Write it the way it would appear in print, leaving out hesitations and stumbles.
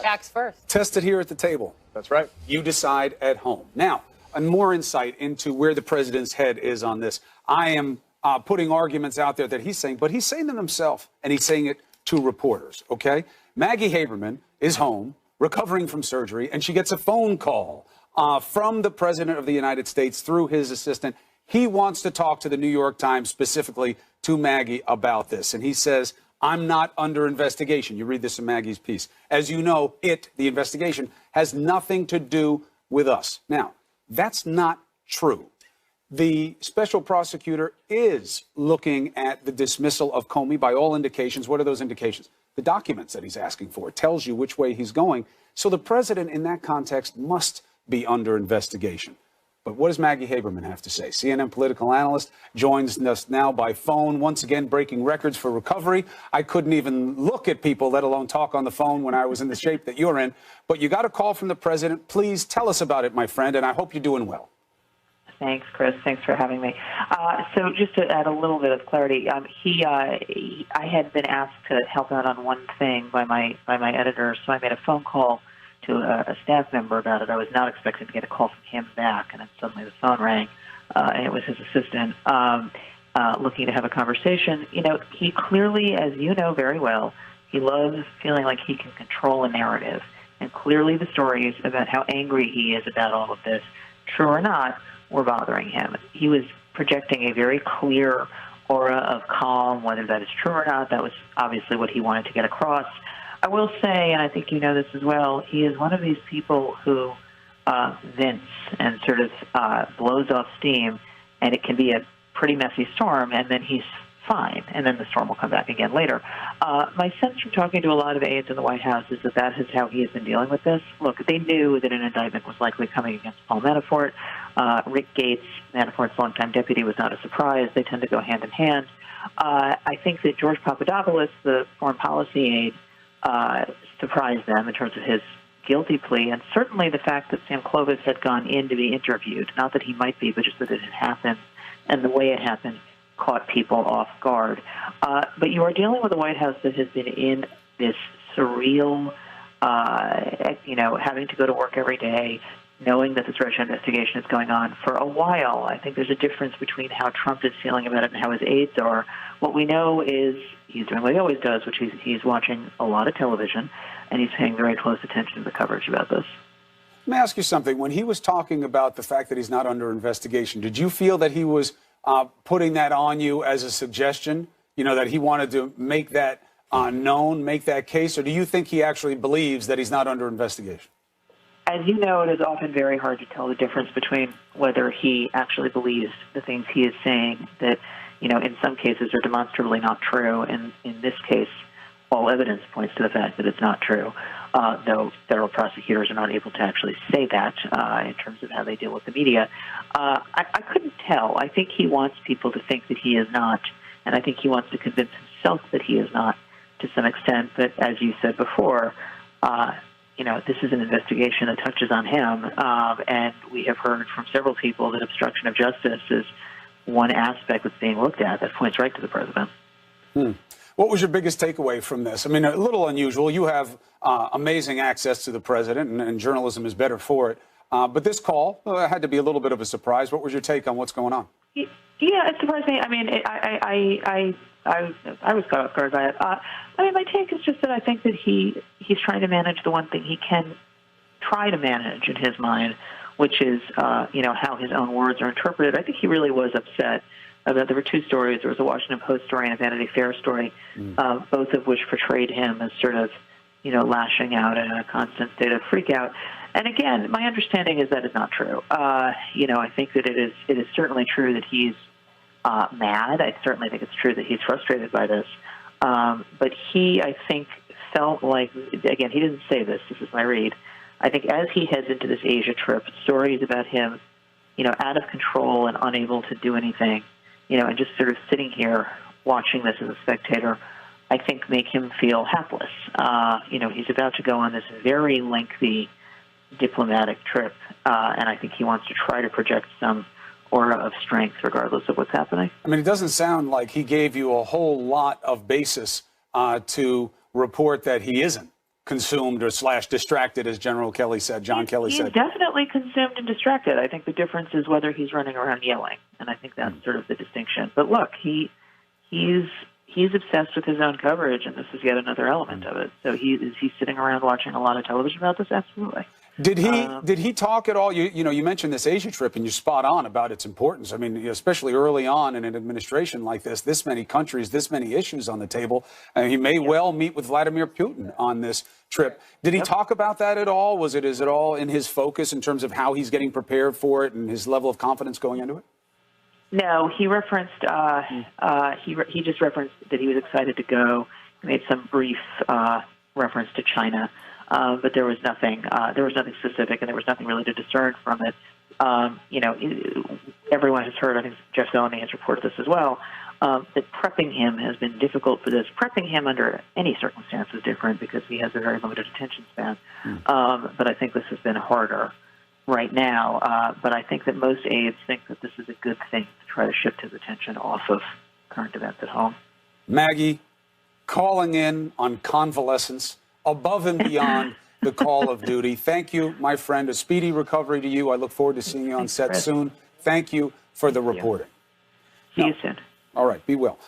Facts first. Test it here at the table. That's right. You decide at home. Now, and more insight into where the president's head is on this. I am putting arguments out there that he's saying, but he's saying them himself, and he's saying it to reporters, okay? Maggie Haberman is home, recovering from surgery, and she gets a phone call from the president of the United States through his assistant. He wants to talk to the New York Times, specifically to Maggie, about this. And he says, I'm not under investigation. You read this in Maggie's piece. As you know, the investigation, has nothing to do with us. Now, that's not true. The special prosecutor is looking at the dismissal of Comey by all indications. What are those indications? The documents that he's asking for tells you which way he's going. So the president in that context must be under investigation. But what does Maggie Haberman have to say? CNN political analyst joins us now by phone, once again breaking records for recovery. I couldn't even look at people, let alone talk on the phone when I was in the shape that you're in. But you got a call from the president. Please tell us about it, my friend, and I hope you're doing well. Thanks, Chris. Thanks for having me. So just to add a little bit of clarity, I had been asked to help out on one thing by my editor, so I made a phone call to a staff member about it. I was not expecting to get a call from him back, and then suddenly the phone rang, and it was his assistant looking to have a conversation. You know, he clearly, as you know very well, he loves feeling like he can control a narrative, and clearly the stories about how angry he is about all of this, true or not, were bothering him. He was projecting a very clear aura of calm, whether that is true or not. That was obviously what he wanted to get across. I will say, and I think you know this as well, he is one of these people who vents and sort of blows off steam, and it can be a pretty messy storm, and then he's fine, and then the storm will come back again later. My sense from talking to a lot of aides in the White House is that is how he has been dealing with this. Look, they knew that an indictment was likely coming against Paul Manafort. Rick Gates, Manafort's longtime deputy, was not a surprise. They tend to go hand in hand. I think that George Papadopoulos, the foreign policy aide, surprised them in terms of his guilty plea, and certainly the fact that Sam Clovis had gone in to be interviewed, not that he might be, but just that it had happened, and the way it happened caught people off guard. But you are dealing with a White House that has been in this surreal, having to go to work every day, knowing that this Russia investigation is going on for a while. I think there's a difference between how Trump is feeling about it and how his aides are. What we know is he's doing what he always does, which is he's watching a lot of television, and he's paying very close attention to the coverage about this. Let me ask you something. When he was talking about the fact that he's not under investigation, did you feel that he was putting that on you as a suggestion, that he wanted to make that known, make that case, or do you think he actually believes that he's not under investigation? As you know, it is often very hard to tell the difference between whether he actually believes the things he is saying that, in some cases are demonstrably not true. And in this case, all evidence points to the fact that it's not true, though federal prosecutors are not able to actually say that in terms of how they deal with the media. I couldn't tell. I think he wants people to think that he is not, and I think he wants to convince himself that he is not to some extent. But as you said before, this is an investigation that touches on him, and we have heard from several people that obstruction of justice is one aspect that's being looked at that points right to the president. What was your biggest takeaway from this? I mean, a little unusual. You have amazing access to the president, and journalism is better for it. But this call had to be a little bit of a surprise. What was your take on what's going on? Yeah, it surprised me. I mean, I was caught off guard by it. My take is just that I think that he's trying to manage the one thing he can try to manage in his mind, which is, how his own words are interpreted. I think he really was upset about, there were two stories. There was a Washington Post story and a Vanity Fair story, both of which portrayed him as sort of, lashing out in a constant state of freak out. And again, my understanding is that is not true. I think that it is certainly true that he's mad. I certainly think it's true that he's frustrated by this. But he, I think, felt like, again, he didn't say this. This is my read. I think as he heads into this Asia trip, stories about him, out of control and unable to do anything, and just sort of sitting here watching this as a spectator, I think make him feel hapless. He's about to go on this very lengthy diplomatic trip, and I think he wants to try to project some aura of strength regardless of what's happening. I mean, it doesn't sound like he gave you a whole lot of basis to report that he isn't. consumed or / distracted, as General Kelly said, John Kelly he's said. Definitely consumed and distracted. I think the difference is whether he's running around yelling, and I think that's sort of the distinction. But look, he's obsessed with his own coverage, and this is yet another element of it. So is he sitting around watching a lot of television about this? Absolutely. Did he talk at all? You mentioned this Asia trip, and you're spot on about its importance. I mean, especially early on in an administration like this many countries, this many issues on the table. He may well meet with Vladimir Putin on this trip. Did he talk about that at all? Is it all in his focus in terms of how he's getting prepared for it and his level of confidence going into it? No, he referenced. He just referenced that he was excited to go. He made some brief reference to China. But there was nothing. There was nothing specific, and there was nothing really to discern from it. Everyone has heard. I think Jeff Zeleny has reported this as well. That prepping him has been difficult for this. Prepping him under any circumstance is different because he has a very limited attention span. But I think this has been harder right now. But I think that most aides think that this is a good thing to try to shift his attention off of current events at home. Maggie, calling in on convalescence, above and beyond the call of duty. Thank you, my friend. A speedy recovery to you. I look forward to seeing you on set soon. Thank you for the reporting. See you soon. All right, be well.